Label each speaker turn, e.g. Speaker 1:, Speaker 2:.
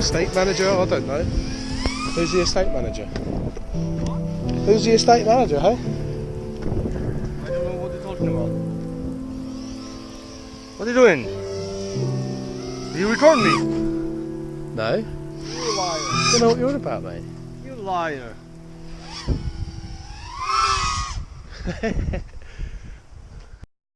Speaker 1: Estate manager? I don't know. Who's the estate manager? Who's the estate manager, hey?
Speaker 2: I don't know what you're talking about. What are you doing? You record me?
Speaker 1: No.
Speaker 2: You liar.
Speaker 1: I don't know what you're on about, mate.
Speaker 2: You liar.